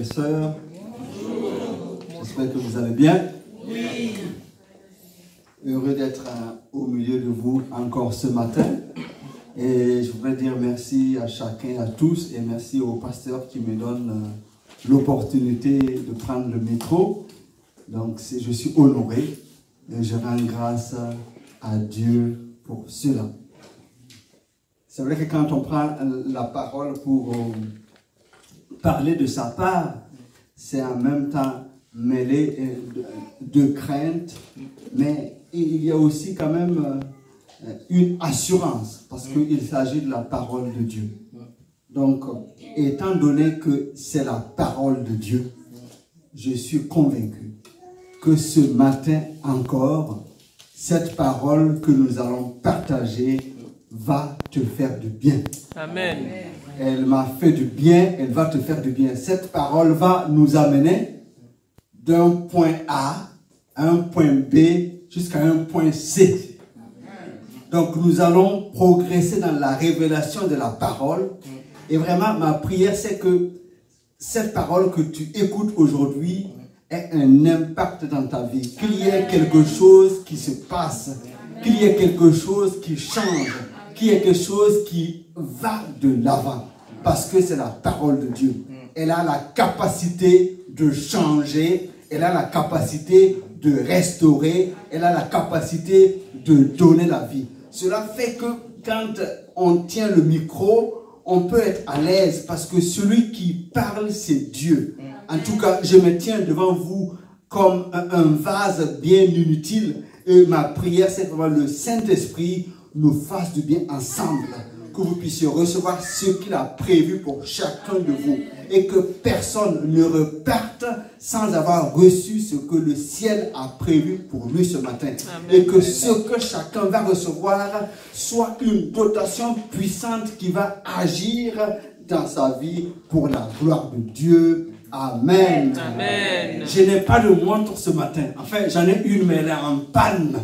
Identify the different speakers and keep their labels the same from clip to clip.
Speaker 1: et sœurs. J'espère que vous allez bien.
Speaker 2: Oui.
Speaker 1: Heureux d'être au milieu de vous encore ce matin. Et je voudrais dire merci à chacun, à tous, et merci au pasteur qui me donne l'opportunité de prendre le micro. Donc je suis honoré et je rends grâce à Dieu pour cela. C'est vrai que quand on prend la parole pour parler de sa part, c'est en même temps mêlé de crainte, mais il y a aussi quand même une assurance, parce qu'il s'agit de la parole de Dieu. Donc, étant donné que c'est la parole de Dieu, je suis convaincu que ce matin encore, cette parole que nous allons partager va te faire du bien.
Speaker 2: Amen.
Speaker 1: Elle m'a fait du bien, elle va te faire du bien. Cette parole va nous amener d'un point A à un point B jusqu'à un point C. Donc nous allons progresser dans la révélation de la parole. Et vraiment, ma prière, c'est que cette parole que tu écoutes aujourd'hui ait un impact dans ta vie. Qu'il y ait quelque chose qui se passe, qu'il y ait quelque chose qui change, qu'il y ait quelque chose qui va de l'avant. Parce que c'est la parole de Dieu. Elle a la capacité de changer, elle a la capacité de restaurer, elle a la capacité de donner la vie. Cela fait que quand on tient le micro, on peut être à l'aise parce que celui qui parle, c'est Dieu. En tout cas, je me tiens devant vous comme un vase bien inutile. Et ma prière, c'est que le Saint-Esprit nous fasse du bien ensemble. Que vous puissiez recevoir ce qu'il a prévu pour chacun de vous. Et que personne ne reparte sans avoir reçu ce que le ciel a prévu pour lui ce matin. Amen. Et que ce que chacun va recevoir soit une dotation puissante qui va agir dans sa vie pour la gloire de Dieu. Amen.
Speaker 2: Amen.
Speaker 1: Je n'ai pas de montre ce matin. Enfin, j'en ai une, mais elle est en panne.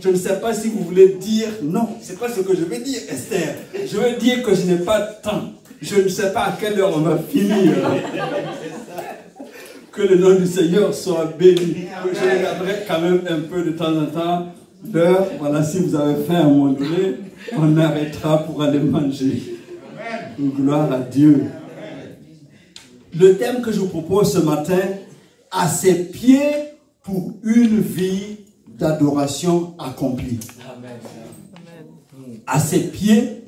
Speaker 1: Je ne sais pas si vous voulez dire... Non, c'est pas ce que je vais dire, Esther. Je veux dire que je n'ai pas de temps. Je ne sais pas à quelle heure on va finir. Que le nom du Seigneur soit béni. Je regarderai quand même un peu de temps en temps l'heure. Voilà, si vous avez faim à un moment donné, on arrêtera pour aller manger. Gloire à Dieu. Le thème que je vous propose ce matin, à ses pieds pour une vie d'adoration accomplie. À ses pieds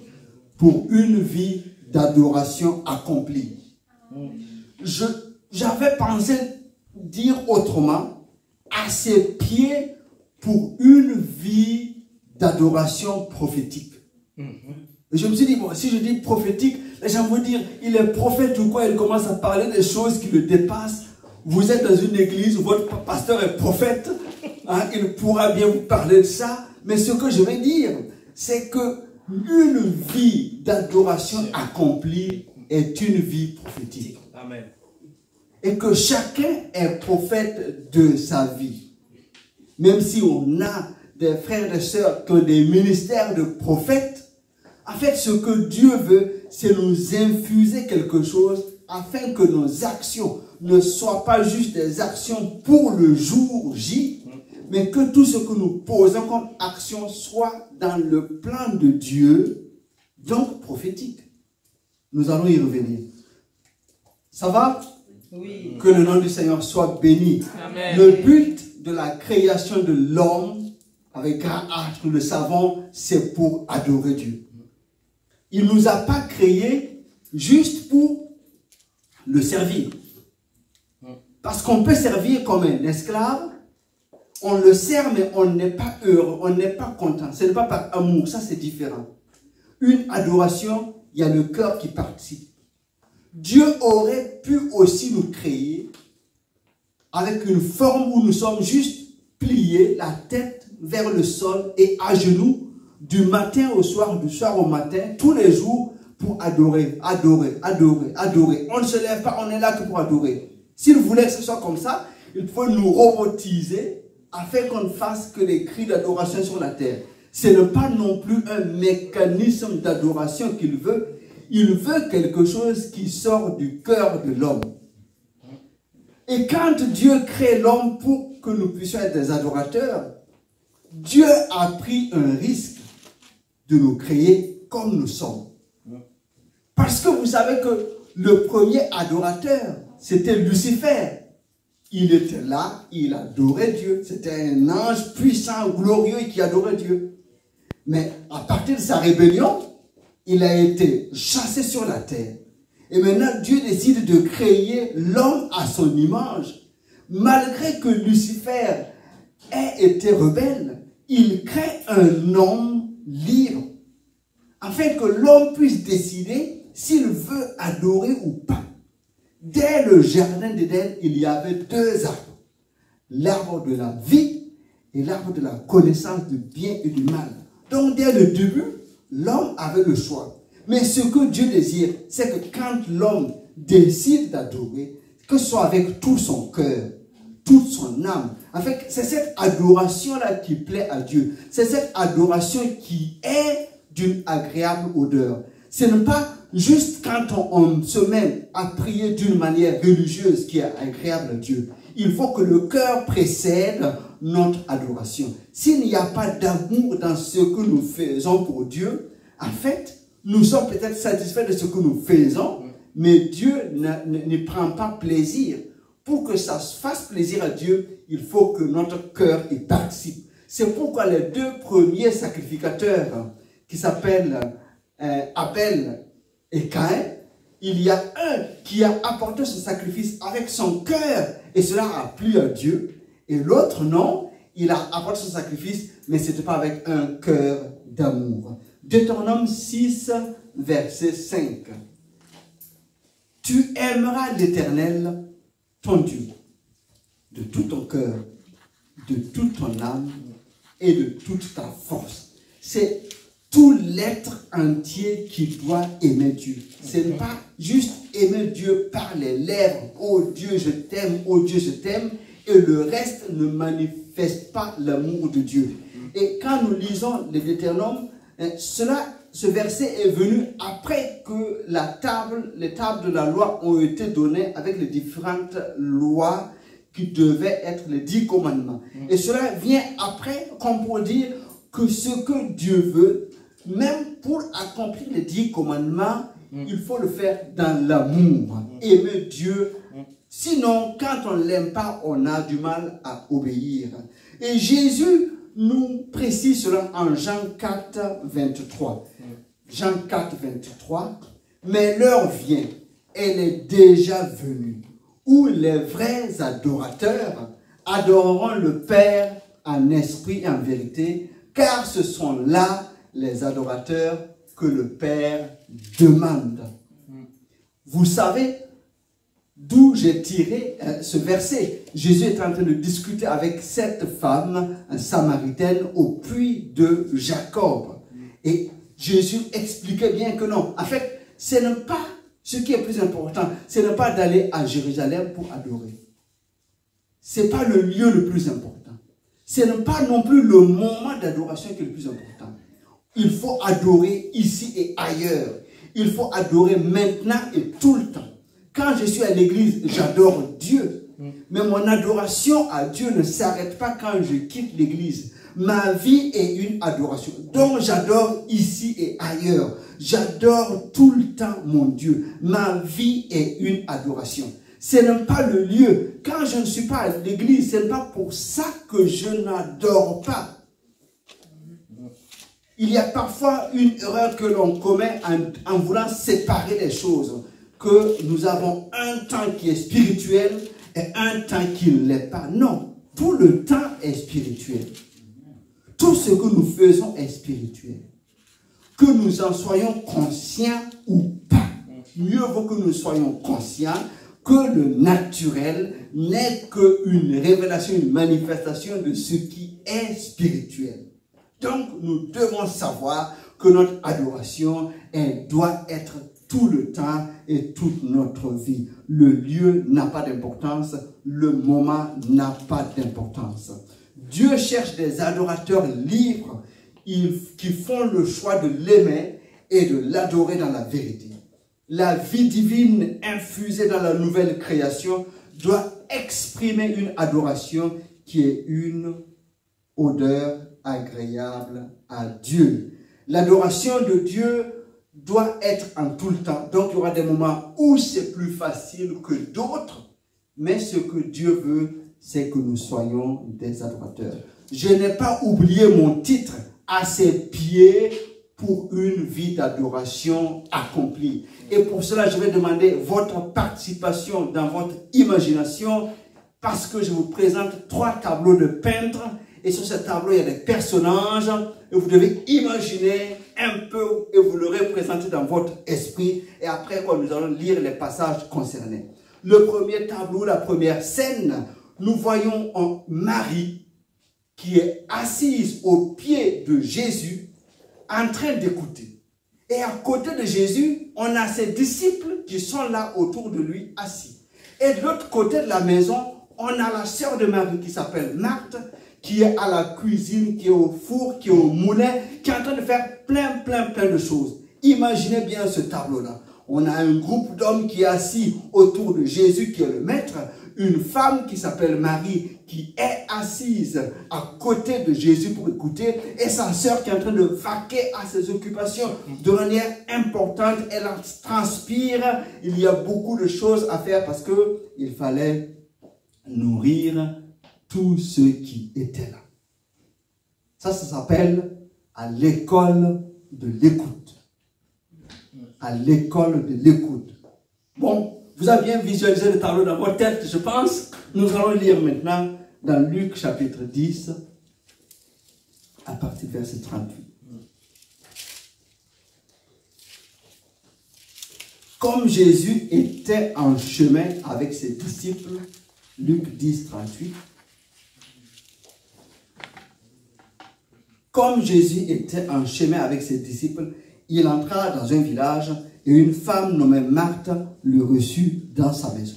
Speaker 1: pour une vie d'adoration accomplie. J'avais pensé dire autrement, à ses pieds pour une vie d'adoration prophétique. Et je me suis dit, bon, si je dis prophétique, les gens vont dire, il est prophète ou quoi, il commence à parler des choses qui le dépassent. Vous êtes dans une église, votre pasteur est prophète, hein, il pourra bien vous parler de ça. Mais ce que je vais dire, c'est que une vie d'adoration accomplie est une vie prophétique.
Speaker 2: Amen.
Speaker 1: Et que chacun est prophète de sa vie. Même si on a des frères et sœurs qui ont des ministères de prophètes, en fait, ce que Dieu veut, c'est nous infuser quelque chose afin que nos actions ne soient pas juste des actions pour le jour J, mais que tout ce que nous posons comme action soit dans le plan de Dieu, donc prophétique. Nous allons y revenir. Ça va?
Speaker 2: Oui.
Speaker 1: Que le nom du Seigneur soit béni.
Speaker 2: Amen.
Speaker 1: Le but de la création de l'homme, avec grand H, nous le savons, c'est pour adorer Dieu. Il ne nous a pas créés juste pour le servir. Parce qu'on peut servir comme un esclave, on le sert mais on n'est pas heureux, on n'est pas content. Ce n'est pas par amour, ça c'est différent. Une adoration, il y a le cœur qui participe. Dieu aurait pu aussi nous créer avec une forme où nous sommes juste pliés, la tête vers le sol et à genoux, du matin au soir, du soir au matin, tous les jours, pour adorer, adorer, adorer, adorer. On ne se lève pas, on est là que pour adorer. S'il voulait que ce soit comme ça, il faut nous robotiser afin qu'on ne fasse que des cris d'adoration sur la terre. Ce n'est pas non plus un mécanisme d'adoration qu'il veut. Il veut quelque chose qui sort du cœur de l'homme. Et quand Dieu crée l'homme pour que nous puissions être des adorateurs, Dieu a pris un risque de nous créer comme nous sommes. Parce que vous savez que le premier adorateur, c'était Lucifer. Il était là, il adorait Dieu. C'était un ange puissant, glorieux qui adorait Dieu. Mais à partir de sa rébellion, il a été chassé sur la terre. Et maintenant, Dieu décide de créer l'homme à son image. Malgré que Lucifer ait été rebelle, il crée un homme libre. Afin que l'homme puisse décider s'il veut adorer ou pas. Dès le jardin d'Éden, il y avait deux arbres. L'arbre de la vie et l'arbre de la connaissance du bien et du mal. Donc dès le début, l'homme avait le choix. Mais ce que Dieu désire, c'est que quand l'homme décide d'adorer, que ce soit avec tout son cœur, toute son âme. En fait, c'est cette adoration-là qui plaît à Dieu. C'est cette adoration qui est d'une agréable odeur. Ce n'est pas juste quand on se met à prier d'une manière religieuse qui est agréable à Dieu. Il faut que le cœur précède notre adoration. S'il n'y a pas d'amour dans ce que nous faisons pour Dieu, en fait, nous sommes peut-être satisfaits de ce que nous faisons, mais Dieu ne prend pas plaisir. Pour que ça fasse plaisir à Dieu, il faut que notre cœur y participe. C'est pourquoi les deux premiers sacrificateurs, qui s'appellent Abel et Caïn, il y a un qui a apporté son sacrifice avec son cœur, et cela a plu à Dieu. Et l'autre, non, il a apporté son sacrifice, mais ce n'était pas avec un cœur d'amour. Deutéronome 6, verset 5. Tu aimeras l'Éternel, ton Dieu, de tout ton cœur, de toute ton âme et de toute ta force. C'est tout l'être entier qui doit aimer Dieu. Ce n'est pas juste aimer Dieu par les lèvres. Oh Dieu, je t'aime, oh Dieu, je t'aime. Et le reste ne manifeste pas l'amour de Dieu. Et quand nous lisons les Deutéronomes, ce verset est venu après que les tables de la loi ont été données avec les différentes lois qui devaient être les 10 commandements. Et cela vient après, comme pour dire que ce que Dieu veut, même pour accomplir les 10 commandements, il faut le faire dans l'amour. Aimer Dieu. Sinon, quand on ne l'aime pas, on a du mal à obéir. Et Jésus nous précise cela en Jean 4, 23. Jean 4, 23. Mais l'heure vient, elle est déjà venue, où les vrais adorateurs adoreront le Père en esprit et en vérité, car ce sont là les adorateurs que le Père demande. Vous savez d'où j'ai tiré ce verset. Jésus est en train de discuter avec cette femme samaritaine au puits de Jacob. Et Jésus expliquait bien que non. En fait, ce n'est pas ce qui est plus important. Ce n'est pas d'aller à Jérusalem pour adorer. Ce n'est pas le lieu le plus important. Ce n'est pas non plus le moment d'adoration qui est le plus important. Il faut adorer ici et ailleurs. Il faut adorer maintenant et tout le temps. Quand je suis à l'église, j'adore Dieu. Mais mon adoration à Dieu ne s'arrête pas quand je quitte l'église. Ma vie est une adoration. Donc j'adore ici et ailleurs. J'adore tout le temps mon Dieu. Ma vie est une adoration. Ce n'est pas le lieu. Quand je ne suis pas à l'église, ce n'est pas pour ça que je n'adore pas. Il y a parfois une erreur que l'on commet en voulant séparer les choses. Que nous avons un temps qui est spirituel et un temps qui ne l'est pas. Non, tout le temps est spirituel. Tout ce que nous faisons est spirituel. Que nous en soyons conscients ou pas. Mieux vaut que nous soyons conscients que le naturel n'est qu'une révélation, une manifestation de ce qui est spirituel. Donc, nous devons savoir que notre adoration, elle doit être tout le temps et toute notre vie. Le lieu n'a pas d'importance, le moment n'a pas d'importance. Dieu cherche des adorateurs libres qui font le choix de l'aimer et de l'adorer dans la vérité. La vie divine infusée dans la nouvelle création doit exprimer une adoration qui est une odeur agréable à Dieu. L'adoration de Dieu doit être en tout le temps. Donc, il y aura des moments où c'est plus facile que d'autres, mais ce que Dieu veut, c'est que nous soyons des adorateurs. Je n'ai pas oublié mon titre, à ses pieds pour une vie d'adoration accomplie. Et pour cela, je vais demander votre participation dans votre imagination, parce que je vous présente 3 tableaux de peintres. Et sur ce tableau, il y a des personnages. Et vous devez imaginer un peu et vous le représenter dans votre esprit. Et après, nous allons lire les passages concernés. Le premier tableau, la première scène, nous voyons Marie qui est assise au pied de Jésus en train d'écouter. Et à côté de Jésus, on a ses disciples qui sont là autour de lui assis. Et de l'autre côté de la maison, on a la sœur de Marie qui s'appelle Marthe, qui est à la cuisine, qui est au four, qui est au moulin, qui est en train de faire plein de choses. Imaginez bien ce tableau-là. On a un groupe d'hommes qui est assis autour de Jésus, qui est le maître, une femme qui s'appelle Marie, qui est assise à côté de Jésus pour écouter, et sa sœur qui est en train de vaquer à ses occupations de manière importante. Elle en transpire. Il y a beaucoup de choses à faire parce qu'il fallait nourrir tous ceux qui étaient là. Ça s'appelle à l'école de l'écoute. À l'école de l'écoute. Bon, vous avez bien visualisé le tableau dans votre tête, je pense. Nous allons lire maintenant dans Luc chapitre 10, à partir du verset 38. Comme Jésus était en chemin avec ses disciples, Luc 10, 38. Comme Jésus était en chemin avec ses disciples, il entra dans un village et une femme nommée Marthe le reçut dans sa maison.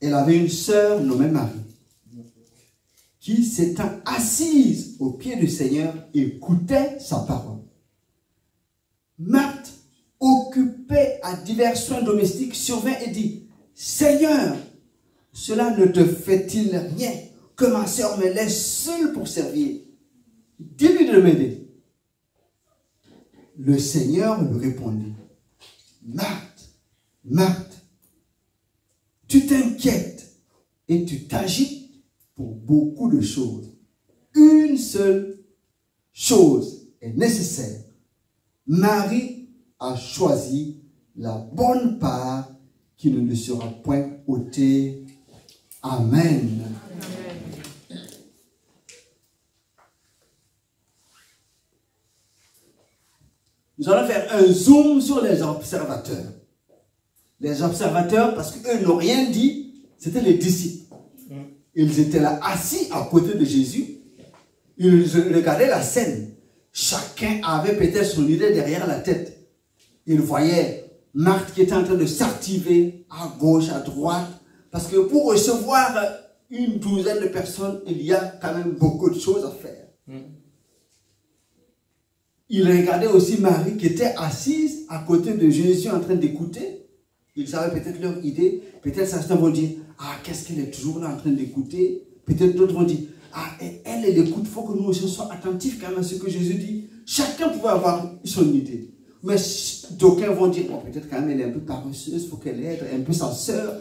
Speaker 1: Elle avait une sœur nommée Marie qui, s'étant assise au pied du Seigneur, écoutait sa parole. Marthe, occupée à divers soins domestiques, survint et dit: Seigneur, cela ne te fait-il rien que ma sœur me laisse seule pour servir? Dis-lui de m'aider. Le Seigneur lui répondit: Marthe, Marthe, tu t'inquiètes et tu t'agites pour beaucoup de choses. Une seule chose est nécessaire. Marie a choisi la bonne part qui ne lui sera point ôtée. Amen. Nous allons faire un zoom sur les observateurs. Les observateurs, parce qu'eux n'ont rien dit, c'était les disciples. Ils étaient là assis à côté de Jésus. Ils regardaient la scène. Chacun avait peut-être son idée derrière la tête. Ils voyaient Marthe qui était en train de s'activer à gauche, à droite. Parce que pour recevoir une douzaine de personnes, il y a quand même beaucoup de choses à faire. Il regardait aussi Marie qui était assise à côté de Jésus en train d'écouter. Ils avaient peut-être leur idée. Peut-être certains vont dire: ah, qu'est-ce qu'elle est toujours là en train d'écouter? Peut-être d'autres vont dire: ah, elle écoute, il faut que nous aussi soyons attentifs quand même à ce que Jésus dit. Chacun pouvait avoir son idée. Mais d'aucuns vont dire: bon, peut-être quand même elle est un peu paresseuse, il faut qu'elle aide un peu sa sœur.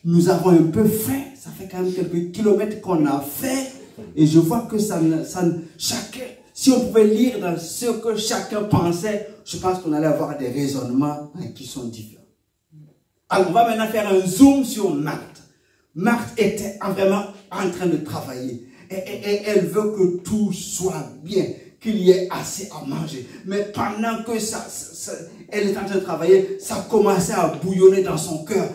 Speaker 1: Nous avons un peu faim, ça fait quand même quelques kilomètres qu'on a fait. Et je vois que chacun... Si on pouvait lire dans ce que chacun pensait, je pense qu'on allait avoir des raisonnements qui sont différents. Alors, on va maintenant faire un zoom sur Marthe. Marthe était vraiment en train de travailler. Et elle veut que tout soit bien, qu'il y ait assez à manger. Mais pendant que elle est en train de travailler, ça commençait à bouillonner dans son cœur.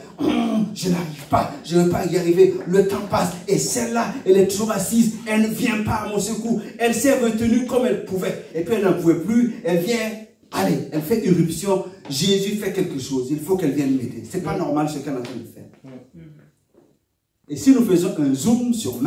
Speaker 1: Je n'arrive pas, je ne vais pas y arriver. Le temps passe et celle-là, elle est toujours assise. Elle ne vient pas à mon secours. Elle s'est retenue comme elle pouvait. Et puis elle n'en pouvait plus. Elle vient, allez, elle fait irruption. Jésus fait quelque chose. Il faut qu'elle vienne m'aider. Ce n'est pas normal ce qu'elle est en train de faire. Et si nous faisons un zoom sur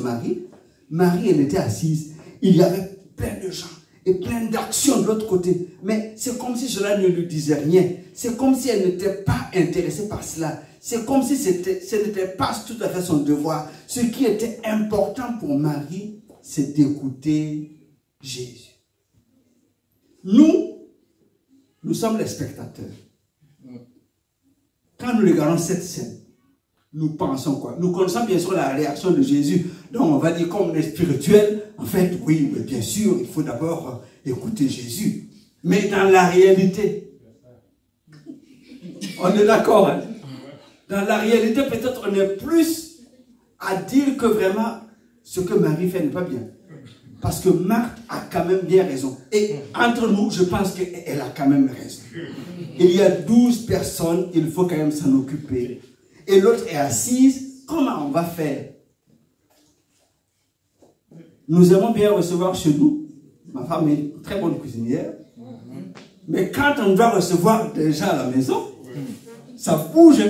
Speaker 1: Marie, Marie, elle était assise. Il y avait plein de gens. et plein d'actions de l'autre côté. Mais c'est comme si cela ne lui disait rien. C'est comme si elle n'était pas intéressée par cela. C'est comme si ce n'était pas tout à fait son devoir. Ce qui était important pour Marie, c'est d'écouter Jésus. Nous sommes les spectateurs. Quand nous regardons cette scène, nous pensons quoi? Nous connaissons bien sûr la réaction de Jésus. Donc on va dire comme on est spirituel, en fait, oui, mais bien sûr, il faut d'abord écouter Jésus. Mais dans la réalité, on est d'accord, hein? Dans la réalité, peut-être on est plus à dire que vraiment ce que Marie fait n'est pas bien. Parce que Marthe a quand même bien raison. Et entre nous, je pense qu'elle a quand même raison. Il y a 12 personnes, il faut quand même s'en occuper. Et l'autre est assise, comment on va faire? Nous aimons bien recevoir chez nous. Ma femme est une très bonne cuisinière. Mais quand on doit recevoir des gens à la maison, ça bouge.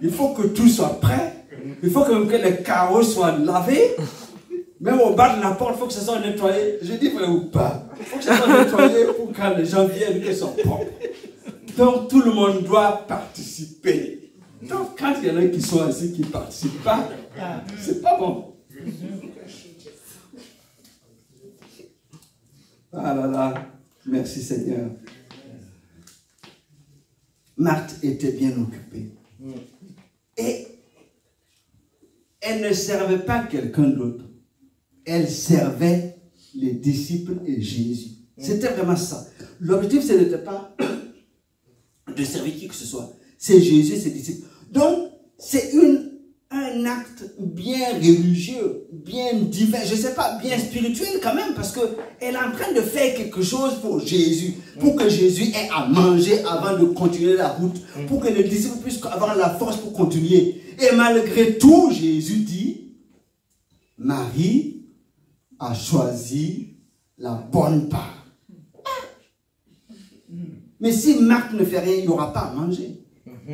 Speaker 1: Il faut que tout soit prêt. Il faut que les carreaux soient lavés. Même au bas de la porte, il faut que ça soit nettoyé. Je dis vrai ou pas? Il faut que ça soit nettoyé pour quand les gens viennent, qu'ils soient propres. Donc tout le monde doit participer. Donc quand il y en a qui sont assis, qui ne participent pas, c'est pas bon. Ah là là, merci Seigneur. Marthe était bien occupée. Et elle ne servait pas quelqu'un d'autre. Elle servait les disciples et Jésus. C'était vraiment ça. L'objectif, ce n'était pas de servir qui que ce soit. C'est Jésus et ses disciples. Donc, c'est un acte bien religieux, bien divin, je ne sais pas, bien spirituel quand même, parce qu'elle est en train de faire quelque chose pour Jésus, pour que Jésus ait à manger avant de continuer la route, pour que les disciples puissent avoir la force pour continuer. Et malgré tout, Jésus dit, Marie a choisi la bonne part. Mais si Marthe ne fait rien, il n'y aura pas à manger.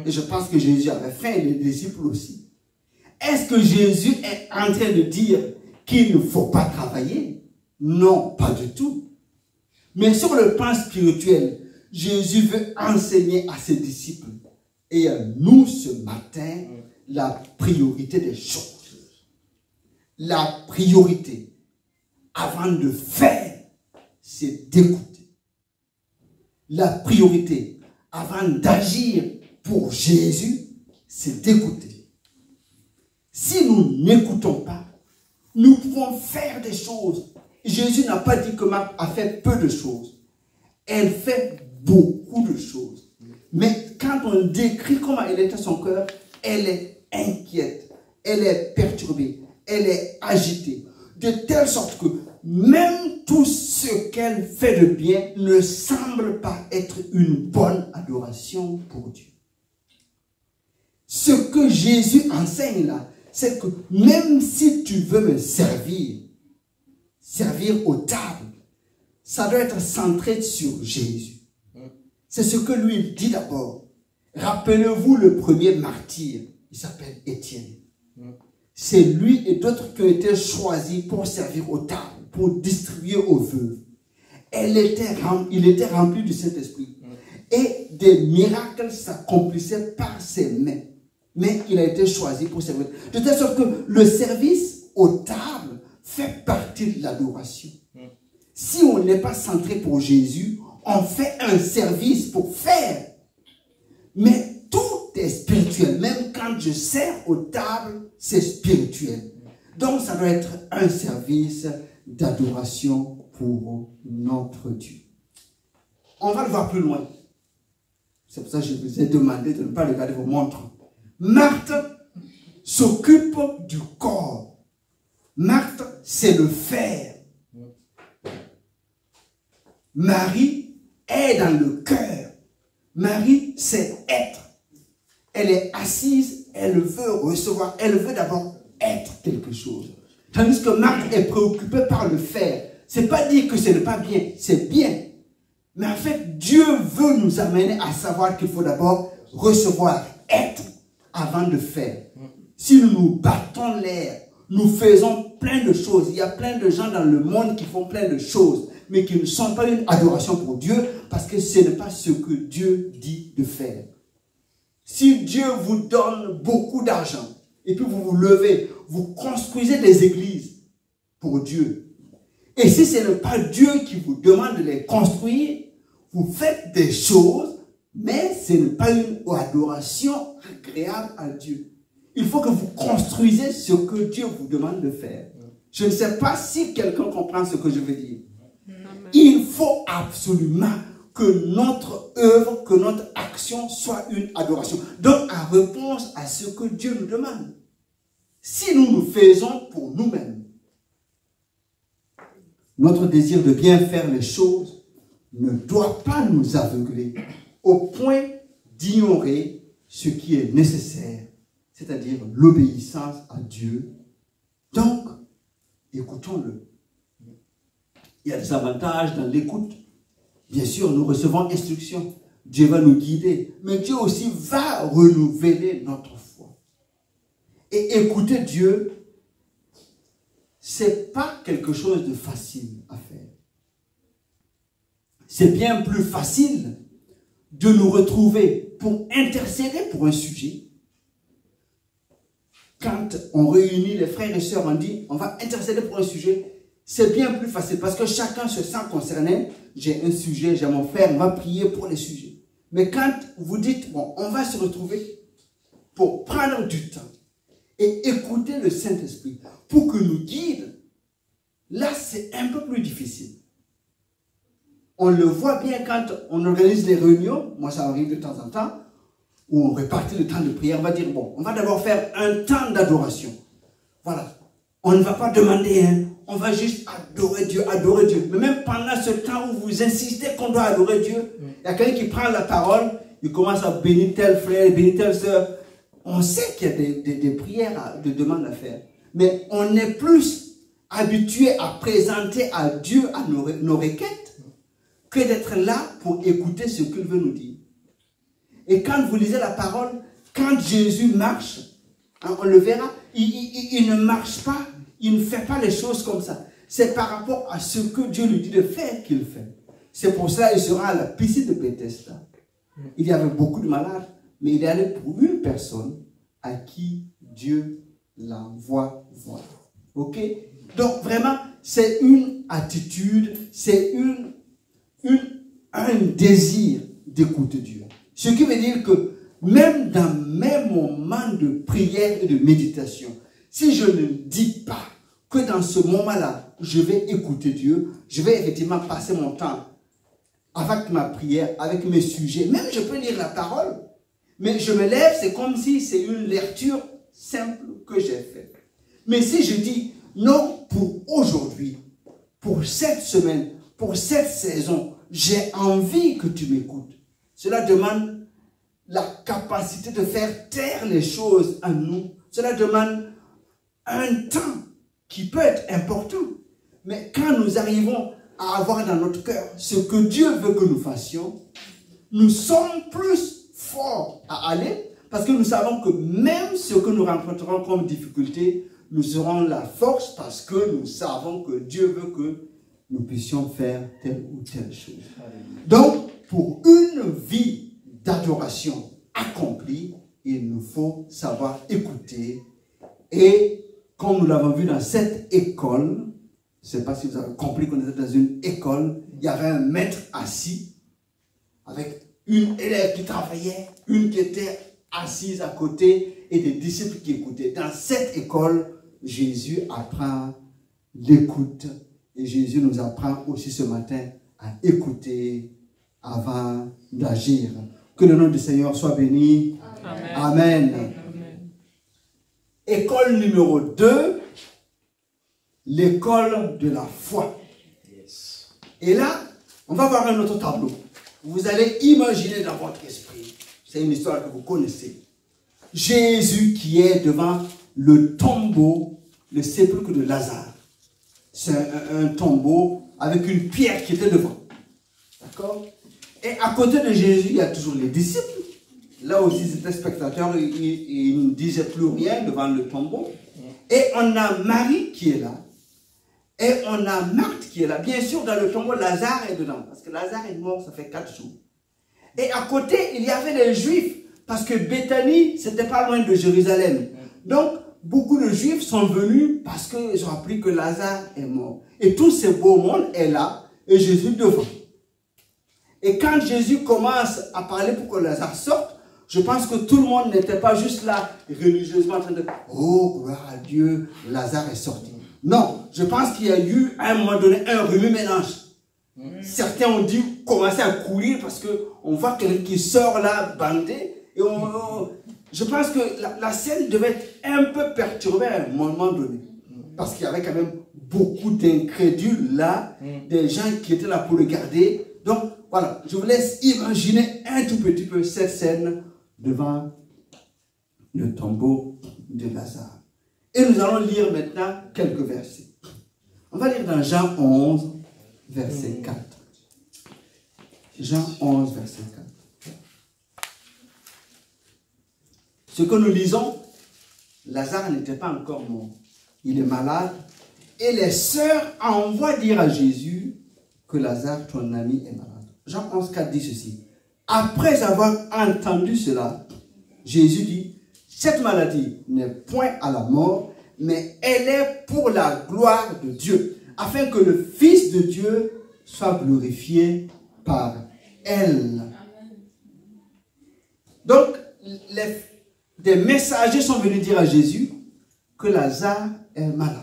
Speaker 1: Et je pense que Jésus avait faim et les disciples aussi. Est-ce que Jésus est en train de dire qu'il ne faut pas travailler? Non, pas du tout. Mais sur le plan spirituel, Jésus veut enseigner à ses disciples et à nous ce matin la priorité des choses. La priorité avant de faire, c'est d'écouter. La priorité avant d'agir pour Jésus, c'est d'écouter. Si nous n'écoutons pas, nous pouvons faire des choses. Jésus n'a pas dit que Marthe a fait peu de choses. Elle fait beaucoup de choses. Mais quand on décrit comment elle était son cœur, elle est inquiète, elle est perturbée, elle est agitée. De telle sorte que même tout ce qu'elle fait de bien ne semble pas être une bonne adoration pour Dieu. Ce que Jésus enseigne là, c'est que même si tu veux me servir aux tables, ça doit être centré sur Jésus. C'est ce que lui dit d'abord. Rappelez-vous le premier martyr, il s'appelle Étienne. C'est lui et d'autres qui ont été choisis pour servir aux tables, pour distribuer aux veuves. Il était rempli du Saint-Esprit. Et des miracles s'accomplissaient par ses mains. Mais il a été choisi pour servir. De telle sorte que le service aux tables fait partie de l'adoration. Si on n'est pas centré pour Jésus, on fait un service pour faire. Mais tout est spirituel. Même quand je sers aux tables, c'est spirituel. Donc ça doit être un service d'adoration pour notre Dieu. On va le voir plus loin. C'est pour ça que je vous ai demandé de ne pas regarder vos montres. Marthe s'occupe du corps. Marthe, c'est le faire. Marie est dans le cœur. Marie, c'est être. Elle est assise, elle veut recevoir, elle veut d'abord être quelque chose. Tandis que Marthe est préoccupée par le faire. C'est pas dire que ce n'est pas bien, c'est bien. Mais en fait, Dieu veut nous amener à savoir qu'il faut d'abord recevoir, être, avant de faire. Si nous nous battons l'air, Nous faisons plein de choses. Il y a plein de gens dans le monde qui font plein de choses, mais qui ne sont pas une adoration pour Dieu, parce que ce n'est pas ce que Dieu dit de faire. Si Dieu vous donne beaucoup d'argent, et puis vous vous levez, vous construisez des églises pour Dieu. Et si ce n'est pas Dieu qui vous demande de les construire, vous faites des choses, mais ce n'est pas une adoration agréable à Dieu. Il faut que vous construisez ce que Dieu vous demande de faire. Je ne sais pas si quelqu'un comprend ce que je veux dire. Il faut absolument que notre œuvre, que notre action soit une adoration. Donc, en réponse à ce que Dieu nous demande. Si nous nous faisons pour nous-mêmes, notre désir de bien faire les choses ne doit pas nous aveugler au point d'ignorer ce qui est nécessaire, c'est-à-dire l'obéissance à Dieu. Donc, écoutons-le. Il y a des avantages dans l'écoute. Bien sûr, nous recevons instruction. Dieu va nous guider. Mais Dieu aussi va renouveler notre foi. Et écouter Dieu, c'est pas quelque chose de facile à faire. C'est bien plus facile de nous retrouver pour intercéder pour un sujet. Quand on réunit les frères et sœurs, on dit, on va intercéder pour un sujet, c'est bien plus facile parce que chacun se sent concerné. J'ai un sujet, j'ai mon frère, on va prier pour les sujets. Mais quand vous dites, bon, on va se retrouver pour prendre du temps et écouter le Saint-Esprit pour que nous guide, là, c'est un peu plus difficile. On le voit bien quand on organise les réunions, moi ça arrive de temps en temps, où on répartit le temps de prière, on va dire, bon, on va d'abord faire un temps d'adoration. Voilà. On ne va pas demander, hein, on va juste adorer Dieu, adorer Dieu. Mais même pendant ce temps où vous insistez qu'on doit adorer Dieu, il y a quelqu'un qui prend la parole, il commence à bénir tel frère, bénir telle sœur. On sait qu'il y a des prières, de demandes à faire. Mais on est plus habitué à présenter à Dieu à nos requêtes que d'être là pour écouter ce qu'il veut nous dire. Et quand vous lisez la parole, quand Jésus marche, hein, on le verra, il ne marche pas, il ne fait pas les choses comme ça. C'est par rapport à ce que Dieu lui dit de faire qu'il fait. C'est pour ça qu'il sera à la piscine de Bethesda. Il y avait beaucoup de malades, mais il est allé pour une personne à qui Dieu l'envoie voir. Ok? Donc vraiment, c'est une attitude, c'est un désir d'écouter Dieu. Ce qui veut dire que même dans mes moments de prière et de méditation, si je ne dis pas que dans ce moment-là, je vais écouter Dieu, je vais effectivement passer mon temps avec ma prière, avec mes sujets. Même je peux lire la parole, mais je me lève, c'est comme si c'est une lecture simple que j'ai faite. Mais si je dis non, pour aujourd'hui, pour cette semaine, pour cette saison, j'ai envie que tu m'écoutes. Cela demande la capacité de faire taire les choses en nous. Cela demande un temps qui peut être important. Mais quand nous arrivons à avoir dans notre cœur ce que Dieu veut que nous fassions, nous sommes plus forts à aller parce que nous savons que même ce que nous rencontrerons comme difficulté, nous aurons la force parce que nous savons que Dieu veut que nous puissions faire telle ou telle chose. Donc, pour une vie d'adoration accomplie, il nous faut savoir écouter. Et comme nous l'avons vu dans cette école, je ne sais pas si vous avez compris qu'on était dans une école, il y avait un maître assis avec une élève qui travaillait, une qui était assise à côté et des disciples qui écoutaient. Dans cette école, Jésus apprend l'écoute. Et Jésus nous apprend aussi ce matin à écouter avant d'agir. Que le nom du Seigneur soit béni. Amen. Amen. Amen. École numéro 2, l'école de la foi. Yes. Et là, on va voir un autre tableau. Vous allez imaginer dans votre esprit, c'est une histoire que vous connaissez, Jésus qui est devant le tombeau, le sépulcre de Lazare. C'est un tombeau avec une pierre qui était devant. D'accord? Et à côté de Jésus, il y a toujours les disciples. Là aussi, c'était spectateurs, ils ne disaient plus rien devant le tombeau. Et on a Marie qui est là. Et on a Marthe qui est là. Bien sûr, dans le tombeau, Lazare est dedans. Parce que Lazare est mort, ça fait 4 jours. Et à côté, il y avait les Juifs. Parce que Béthanie, c'était pas loin de Jérusalem. Donc, beaucoup de Juifs sont venus parce qu'ils ont appris que Lazare est mort. Et tout ce beau monde est là. Et Jésus devant. Et quand Jésus commence à parler pour que Lazare sorte, je pense que tout le monde n'était pas juste là, religieusement, en train de « Oh, gloire à Dieu, Lazare est sorti ». Non, je pense qu'il y a eu, à un moment donné, un remue-ménage. Certains ont dû commencer à courir parce qu'on voit quelqu'un qui sort là, bandé. Et je pense que la scène devait être un peu perturbée à un moment donné. Parce qu'il y avait quand même beaucoup d'incrédules là, des gens qui étaient là pour le garder. Donc, voilà, je vous laisse imaginer un tout petit peu cette scène devant le tombeau de Lazare. Et nous allons lire maintenant quelques versets. On va lire dans Jean 11, verset 4. Jean 11, verset 4. Ce que nous lisons, Lazare n'était pas encore mort. Il est malade. Et les sœurs envoient dire à Jésus que Lazare, ton ami, est malade. Jean 11, 4 dit ceci. Après avoir entendu cela, Jésus dit, cette maladie n'est point à la mort, mais elle est pour la gloire de Dieu, afin que le Fils de Dieu soit glorifié par elle. Donc, des messagers sont venus dire à Jésus que Lazare est malade.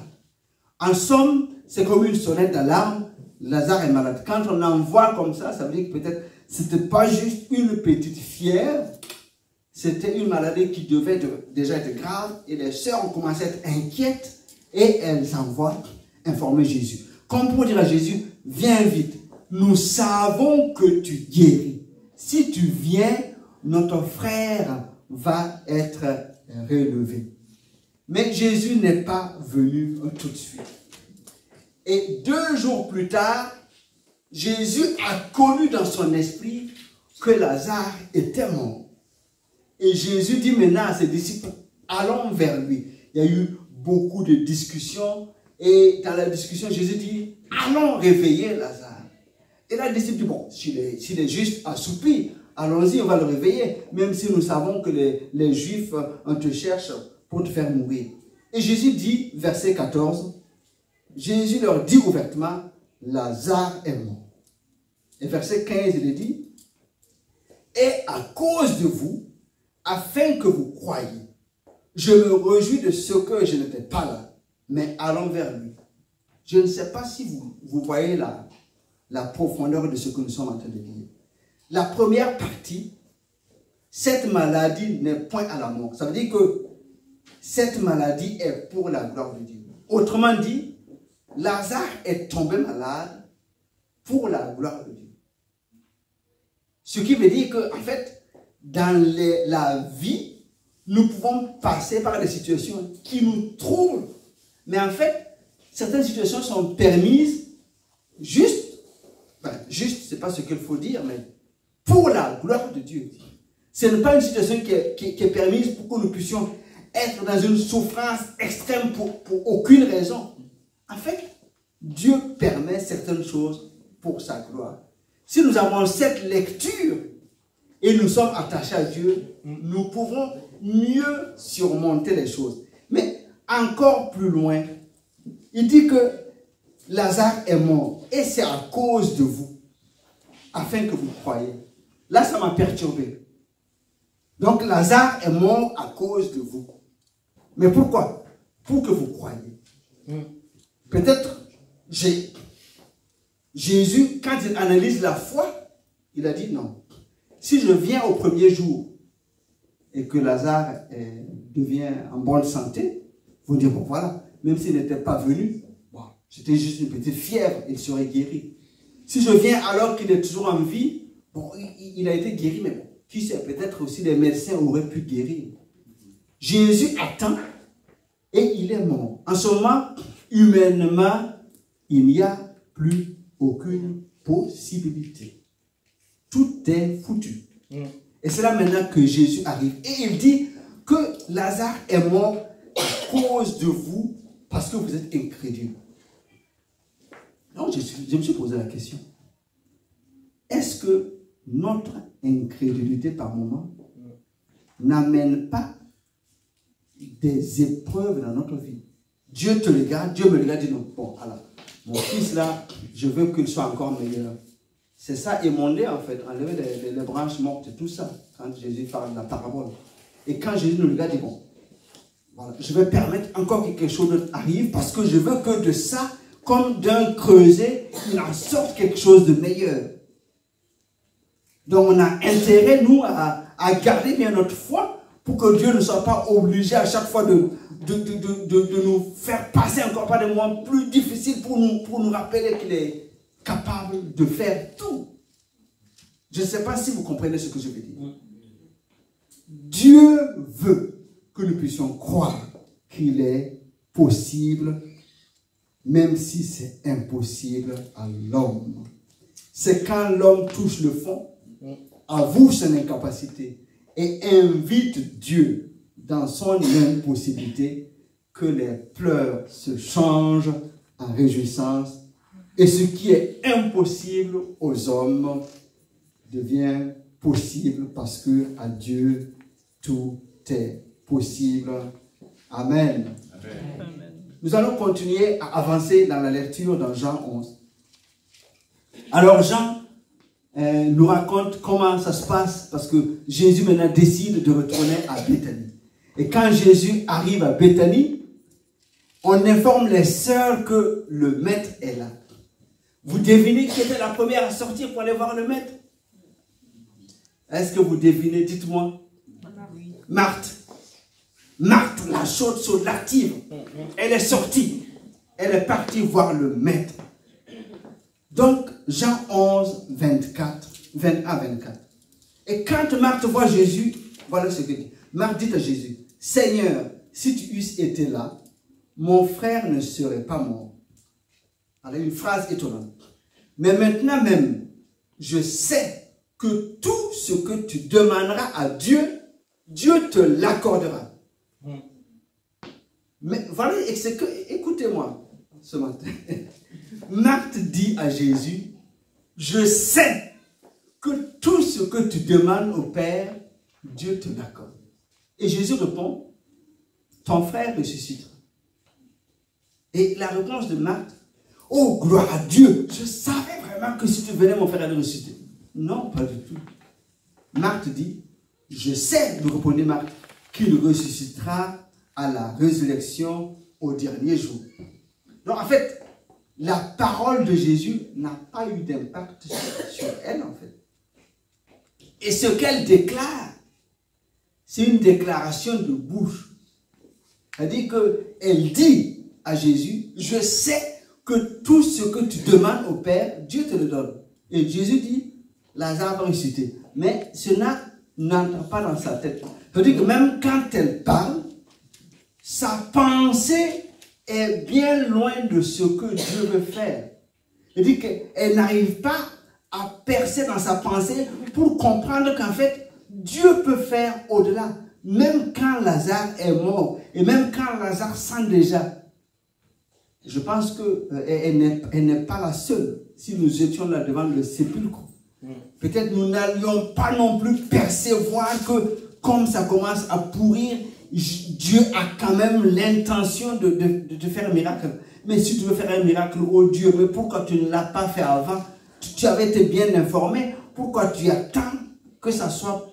Speaker 1: En somme, c'est comme une sonnette d'alarme. Lazare est malade. Quand on envoie comme ça veut dire que peut-être c'était pas juste une petite fièvre, c'était une maladie qui devait déjà être grave. Et les sœurs ont commencé à être inquiètes et elles envoient informer Jésus. Comme pour dire à Jésus, viens vite. Nous savons que tu guéris. Si tu viens, notre frère va être relevé. Mais Jésus n'est pas venu tout de suite. Et 2 jours plus tard, Jésus a connu dans son esprit que Lazare était mort. Et Jésus dit maintenant à ses disciples, allons vers lui. Il y a eu beaucoup de discussions. Et dans la discussion, Jésus dit, allons réveiller Lazare. Et là, les disciples disent, bon, s'il est juste assoupi, allons-y, on va le réveiller. Même si nous savons que les Juifs, on te cherche pour te faire mourir. Et Jésus dit, verset 14, Jésus leur dit ouvertement, Lazare est mort. Et verset 15, il dit, et à cause de vous, afin que vous croyiez, je me réjouis de ce que je n'étais pas là, mais allons vers lui. Je ne sais pas si vous voyez la profondeur de ce que nous sommes en train de lire. La première partie, cette maladie n'est point à la mort. Ça veut dire que cette maladie est pour la gloire de Dieu. Autrement dit, Lazare est tombé malade pour la gloire de Dieu. Ce qui veut dire que, en fait, dans la vie, nous pouvons passer par des situations qui nous troublent. Mais en fait, certaines situations sont permises juste, c'est pas ce qu'il faut dire, mais pour la gloire de Dieu. Ce n'est pas une situation qui est permise pour que nous puissions être dans une souffrance extrême pour aucune raison. En fait, Dieu permet certaines choses pour sa gloire. Si nous avons cette lecture et nous sommes attachés à Dieu, nous pouvons mieux surmonter les choses. Mais encore plus loin, il dit que Lazare est mort et c'est à cause de vous, afin que vous croyiez. Là, ça m'a perturbé. Donc, Lazare est mort à cause de vous. Mais pourquoi? Pour que vous croyiez. Peut-être, Jésus, quand il analyse la foi, il a dit non. Si je viens au premier jour et que Lazare devient en bonne santé, vous direz, bon voilà, même s'il n'était pas venu, bon, c'était juste une petite fièvre, il serait guéri. Si je viens alors qu'il est toujours en vie, bon, il a été guéri, mais bon, qui sait, peut-être aussi les médecins auraient pu guérir. Jésus attend et il est mort. En ce moment, humainement, il n'y a plus aucune possibilité. Tout est foutu. Et c'est là maintenant que Jésus arrive. Et il dit que Lazare est mort cause de vous parce que vous êtes incrédule. Donc, je me suis posé la question. Est-ce que notre incrédulité par moment n'amène pas des épreuves dans notre vie? Dieu te regarde, Dieu me regarde et dit non, bon, alors, mon fils là, je veux qu'il soit encore meilleur. C'est ça, émonder en fait, enlever les branches mortes et tout ça, quand Jésus parle de la parabole. Et quand Jésus nous regarde, il dit bon, voilà, je vais permettre encore que quelque chose arrive parce que je veux que de ça, comme d'un creuset, il en sorte quelque chose de meilleur. Donc on a intérêt, nous, à garder bien notre foi pour que Dieu ne soit pas obligé à chaque fois de nous faire passer encore par des moments plus difficiles pour nous rappeler qu'il est capable de faire tout. Je ne sais pas si vous comprenez ce que je veux dire. Dieu veut que nous puissions croire qu'il est possible, même si c'est impossible à l'homme. C'est quand l'homme touche le fond, avoue son incapacité et invite Dieu dans son impossibilité que les pleurs se changent en réjouissance et ce qui est impossible aux hommes devient possible parce que à Dieu tout est possible. Amen. Amen. Nous allons continuer à avancer dans la lecture dans Jean 11. Alors Jean nous raconte comment ça se passe parce que Jésus maintenant décide de retourner à Béthanie. Et quand Jésus arrive à Béthanie, on informe les sœurs que le maître est là. Vous devinez qui était la première à sortir pour aller voir le maître? Est-ce que vous devinez? Dites-moi. Marthe. Marthe, la chaude, l'active. Elle est sortie. Elle est partie voir le maître. Donc, Jean 11, 24, 21, 24. Et quand Marthe voit Jésus, voilà ce que dit. Marthe dit à Jésus, Seigneur, si tu eusses été là, mon frère ne serait pas mort. Alors, une phrase étonnante. Mais maintenant même, je sais que tout ce que tu demanderas à Dieu, Dieu te l'accordera. Mais voilà, écoutez-moi ce matin. Marthe dit à Jésus, je sais que tout ce que tu demandes au Père, Dieu te l'accorde. Et Jésus répond, ton frère ressuscitera. Et la réponse de Marthe, oh gloire à Dieu, je savais vraiment que si tu venais, mon frère allait ressusciter. Non, pas du tout. Marthe dit, je sais, nous répondait Marthe, qu'il ressuscitera à la résurrection au dernier jour. Donc en fait, la parole de Jésus n'a pas eu d'impact sur elle en fait. Et ce qu'elle déclare, c'est une déclaration de bouche. C'est-à-dire qu'elle dit à Jésus, je sais que tout ce que tu demandes au Père, Dieu te le donne. Et Jésus dit, Lazare va ressusciter. Mais cela n'entre pas dans sa tête. C'est-à-dire que même quand elle parle, sa pensée est bien loin de ce que Dieu veut faire. C'est-à-dire qu'elle n'arrive pas à percer dans sa pensée pour comprendre qu'en fait, Dieu peut faire au-delà. Même quand Lazare est mort, et même quand Lazare sent déjà. Je pense qu'elle n'est pas la seule. Si nous étions là devant le sépulcre, peut-être nous n'allions pas non plus percevoir que comme ça commence à pourrir, Dieu a quand même l'intention de faire un miracle. Mais si tu veux faire un miracle, oh Dieu, mais pourquoi tu ne l'as pas fait avant? Tu avais été bien informé. Pourquoi tu attends que ça soit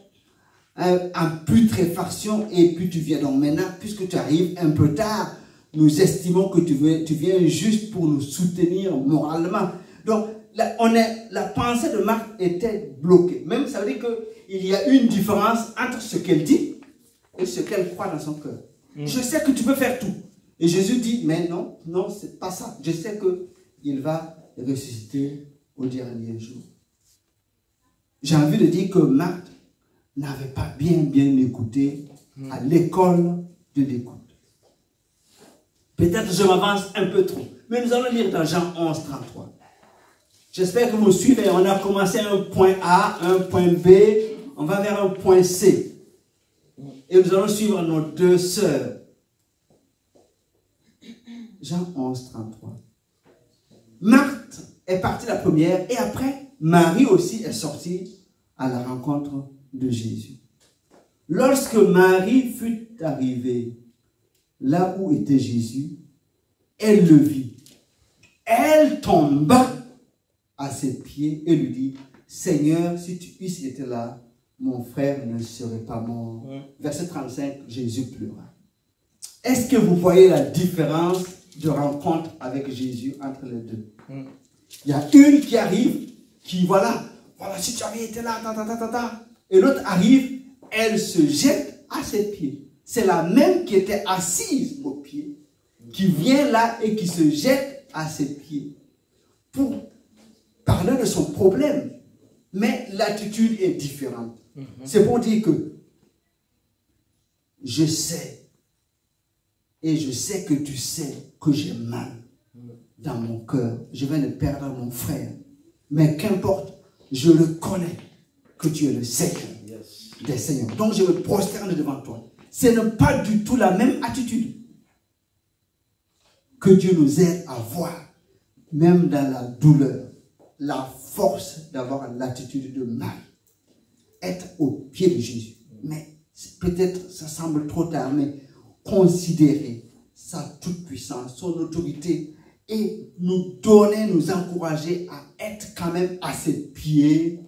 Speaker 1: en putréfaction et puis tu viens? Donc maintenant, puisque tu arrives un peu tard, nous estimons que tu viens juste pour nous soutenir moralement. Donc, la pensée de Marthe était bloquée. Même ça veut dire qu'il y a une différence entre ce qu'elle dit et ce qu'elle croit dans son cœur. Je sais que tu peux faire tout. Et Jésus dit, mais non, non, c'est pas ça. Je sais qu'il va ressusciter au dernier jour. J'ai envie de dire que Marthe n'avait pas bien écouté à l'école de l'écoute. Peut-être je m'avance un peu trop. Mais nous allons lire dans Jean 11, 33. J'espère que vous suivez. On a commencé un point A, un point B. On va vers un point C. Et nous allons suivre nos deux sœurs. Jean 11, 33. Marthe est partie la première et après, Marie aussi est sortie à la rencontre de Jésus. Lorsque Marie fut arrivée là où était Jésus, elle le vit. Elle tomba à ses pieds et lui dit, Seigneur, si tu eusses été là, mon frère ne serait pas mort. Verset 35, Jésus pleura. Est-ce que vous voyez la différence de rencontre avec Jésus entre les deux? Il y a une qui arrive, qui voilà, si tu avais été là, et l'autre arrive, elle se jette à ses pieds. C'est la même qui était assise aux pieds, qui vient là et qui se jette à ses pieds pour parler de son problème. Mais l'attitude est différente. C'est pour dire que je sais, et je sais que tu sais que j'ai mal dans mon cœur. Je viens de perdre mon frère. Mais qu'importe, je le connais que tu es le Seigneur des Seigneurs. Donc je me prosterne devant toi. Ce n'est pas du tout la même attitude. Que Dieu nous aide à voir, même dans la douleur, la force d'avoir l'attitude de Marie. Être au pied de Jésus. Mais peut-être ça semble trop tard, mais considérer sa toute-puissance, son autorité et nous donner, nous encourager à être quand même à ses pieds,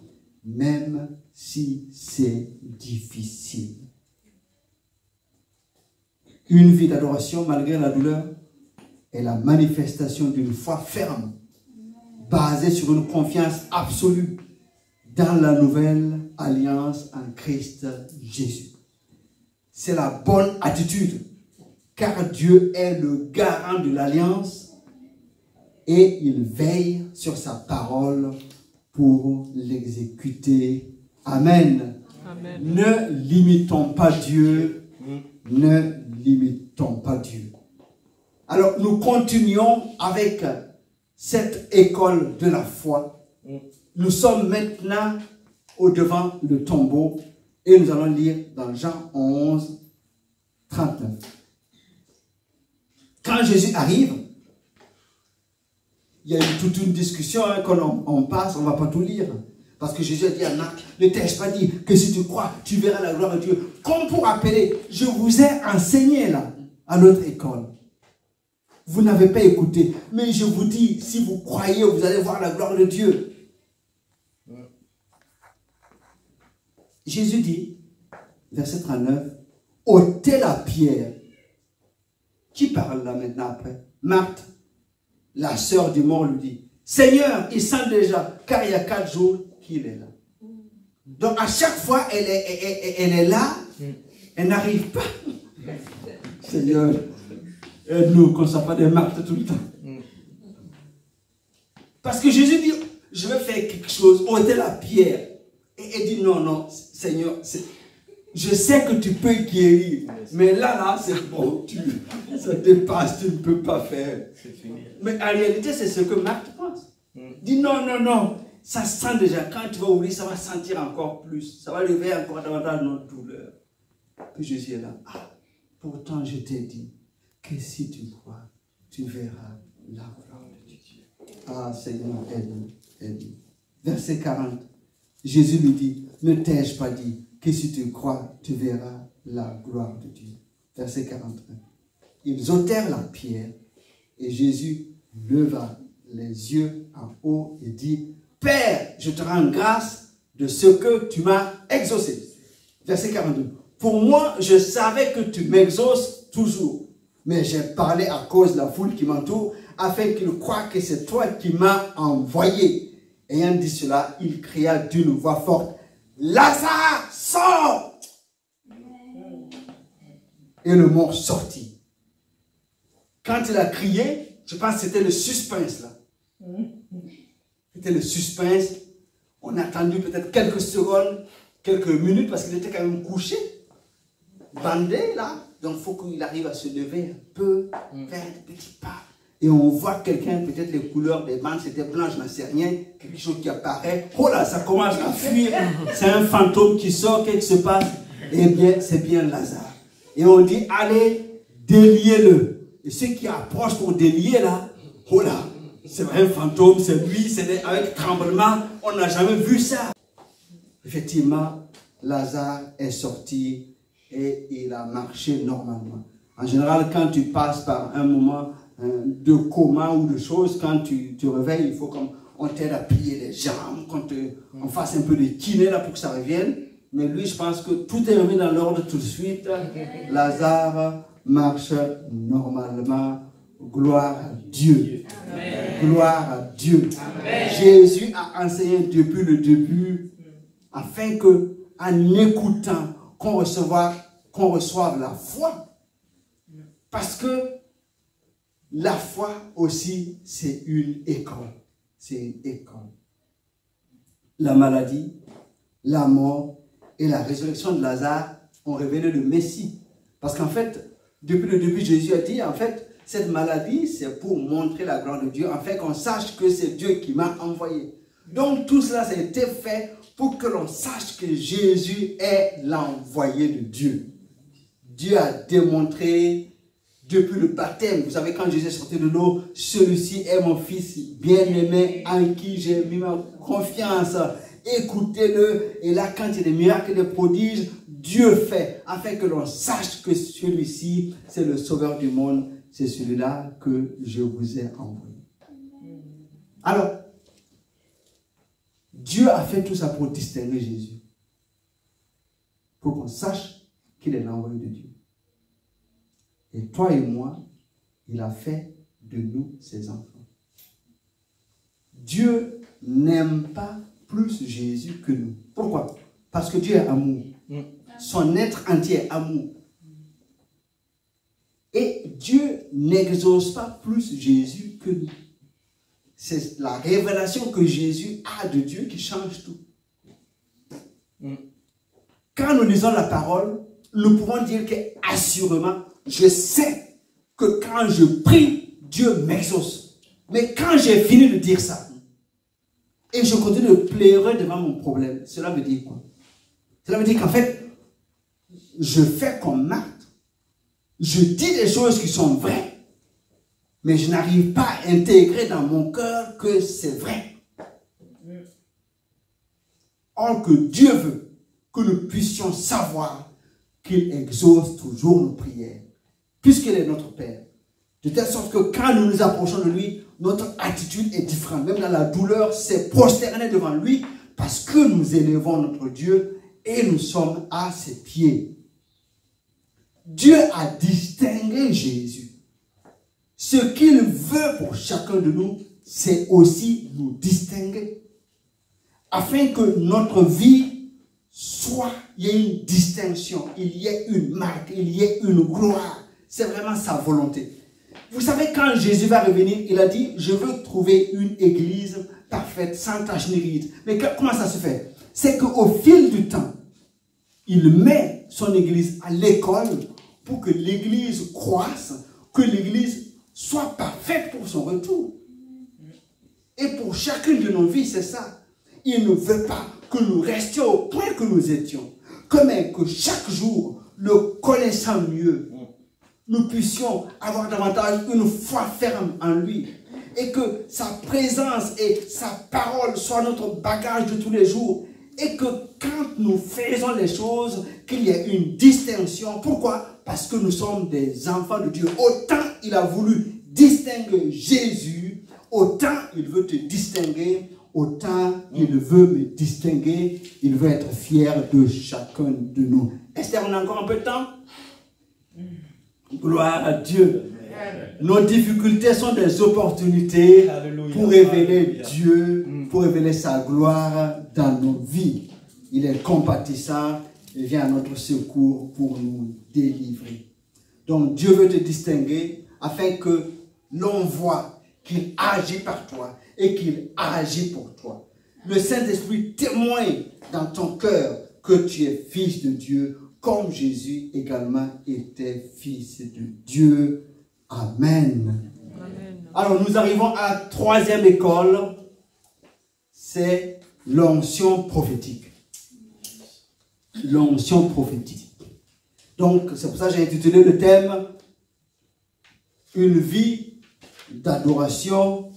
Speaker 1: même si c'est difficile. Une vie d'adoration malgré la douleur est la manifestation d'une foi ferme, basée sur une confiance absolue dans la nouvelle alliance en Christ Jésus. C'est la bonne attitude, car Dieu est le garant de l'alliance et il veille sur sa parole pour l'exécuter. Amen.
Speaker 2: Amen.
Speaker 1: Ne limitons pas Dieu. Ne limitons pas Dieu. Alors, nous continuons avec cette école de la foi. Nous sommes maintenant au-devant le tombeau et nous allons lire dans Jean 11, 39. Quand Jésus arrive, il y a eu toute une discussion, quand on passe, on ne va pas tout lire. Parce que Jésus a dit à Marc, ne t'ai-je pas dit que si tu crois, tu verras la gloire de Dieu. Comme pour rappeler, je vous ai enseigné là, à notre école. Vous n'avez pas écouté. Mais je vous dis, si vous croyez, vous allez voir la gloire de Dieu. Jésus dit, verset 39, ôtez la pierre. Qui parle là maintenant après? Marthe, la sœur du mort, lui dit, Seigneur, il sent déjà, car il y a 4 jours qu'il est là. Donc à chaque fois, elle est là, elle n'arrive pas. Seigneur, aide-nous qu'on ne soit pas des Marthe tout le temps. Parce que Jésus dit, je vais faire quelque chose, ôter la pierre. Et elle dit, non, non, Seigneur, je sais que tu peux guérir, mais là, c'est bon, ça dépasse, tu ne peux pas faire. Mais en réalité, c'est ce que Marthe pense. Dit, non, non, non, ça sent déjà, quand tu vas ouvrir, ça va sentir encore plus, ça va lever encore davantage notre douleur. Puis Jésus est là, ah, pourtant je t'ai dit que si tu crois, tu verras la gloire de Dieu. Ah, Seigneur, aide-nous, aide-nous. Verset 40, Jésus lui dit, ne t'ai-je pas dit que si tu crois, tu verras la gloire de Dieu. Verset 41. Ils ôtèrent la pierre et Jésus leva les yeux en haut et dit, Père, je te rends grâce de ce que tu m'as exaucé. Verset 42. Pour moi, je savais que tu m'exauces toujours, mais j'ai parlé à cause de la foule qui m'entoure, afin qu'ils croient que c'est toi qui m'as envoyé. Ayant dit cela, il cria d'une voix forte, Lazare, sors! Et le mort sortit. Quand il a crié, je pense que c'était le suspense là. C'était le suspense. On a attendu peut-être quelques secondes, quelques minutes, parce qu'il était quand même couché, bandé là. Donc il faut qu'il arrive à se lever un peu, faire des petits pas. Et on voit quelqu'un, peut-être les couleurs des bandes, c'était blanc, je n'en sais rien, quelque chose qui apparaît. Oh là, ça commence à fuir. C'est un fantôme qui sort, qu'est-ce qui se passe? Eh bien, c'est bien Lazare. Et on dit, allez, déliez-le. Et ceux qui approchent pour délier là, oh là, c'est un fantôme, c'est lui, c'est avec tremblement, on n'a jamais vu ça. Effectivement, Lazare est sorti et il a marché normalement. En général, quand tu passes par un moment de coma ou de choses, quand tu te réveilles, il faut qu'on t'aide à plier les jambes, qu'on fasse un peu de kiné là pour que ça revienne. Mais lui, je pense que tout est remis dans l'ordre tout de suite. Lazare marche normalement. Gloire à Dieu. Amen. Gloire à Dieu. Amen. Jésus a enseigné depuis le début afin que, en écoutant, qu'on reçoive la foi. Parce que la foi aussi, c'est une école. C'est une école. La maladie, la mort et la résurrection de Lazare ont révélé le Messie. Parce qu'en fait, depuis le début, Jésus a dit, en fait, cette maladie, c'est pour montrer la gloire de Dieu, afin qu'on sache que c'est Dieu qui m'a envoyé. Donc tout cela, ça a été fait pour que l'on sache que Jésus est l'envoyé de Dieu. Dieu a démontré depuis le baptême, vous savez, quand Jésus est sorti de l'eau, celui-ci est mon fils bien-aimé en qui j'ai mis ma confiance. Écoutez-le. Et là, quand il y a des miracles et des prodiges, Dieu fait, afin que l'on sache que celui-ci, c'est le sauveur du monde. C'est celui-là que je vous ai envoyé. Alors, Dieu a fait tout ça pour distinguer Jésus. Pour qu'on sache qu'il est l'envoyé de Dieu. Et toi et moi, il a fait de nous ses enfants. Dieu n'aime pas plus Jésus que nous. Pourquoi? Parce que Dieu est amour. Son être entier est amour. Et Dieu n'exauce pas plus Jésus que nous. C'est la révélation que Jésus a de Dieu qui change tout. Quand nous lisons la parole, nous pouvons dire qu'assurément, je sais que quand je prie, Dieu m'exauce. Mais quand j'ai fini de dire ça, et je continue de pleurer devant mon problème, cela veut dire quoi? Cela veut dire qu'en fait, je fais comme Marthe. Je dis des choses qui sont vraies, mais je n'arrive pas à intégrer dans mon cœur que c'est vrai. Or que Dieu veut que nous puissions savoir qu'il exauce toujours nos prières, puisqu'il est notre Père. De telle sorte que quand nous nous approchons de lui, notre attitude est différente. Même dans la douleur, c'est prosterner devant lui, parce que nous élevons notre Dieu et nous sommes à ses pieds. Dieu a distingué Jésus. Ce qu'il veut pour chacun de nous, c'est aussi nous distinguer. Afin que notre vie soit, il y ait une distinction, il y ait une marque, il y ait une gloire. C'est vraiment sa volonté. Vous savez, quand Jésus va revenir, il a dit, je veux trouver une église parfaite, sans tache ni ride. Mais comment ça se fait? C'est qu'au fil du temps, il met son église à l'école pour que l'église croisse, que l'église soit parfaite pour son retour. Et pour chacune de nos vies, c'est ça. Il ne veut pas que nous restions au point que nous étions. Mais que chaque jour, le connaissant mieux, nous puissions avoir davantage une foi ferme en lui. Et que sa présence et sa parole soient notre bagage de tous les jours. Et que quand nous faisons les choses, qu'il y ait une distinction. Pourquoi? Parce que nous sommes des enfants de Dieu. Autant il a voulu distinguer Jésus, autant il veut te distinguer, autant il veut me distinguer. Il veut être fier de chacun de nous. Esther, on a encore un peu de temps? Gloire à Dieu. Nos difficultés sont des opportunités pour révéler Dieu, pour révéler sa gloire dans nos vies. Il est compatissant, il vient à notre secours pour nous délivrer. Donc Dieu veut te distinguer afin que l'on voit qu'il agit par toi et qu'il agit pour toi. Le Saint-Esprit témoigne dans ton cœur que tu es fils de Dieu, comme Jésus également était fils de Dieu. Amen. Amen. Alors nous arrivons à la troisième école, c'est l'onction prophétique. L'onction prophétique. Donc c'est pour ça que j'ai intitulé le thème une vie d'adoration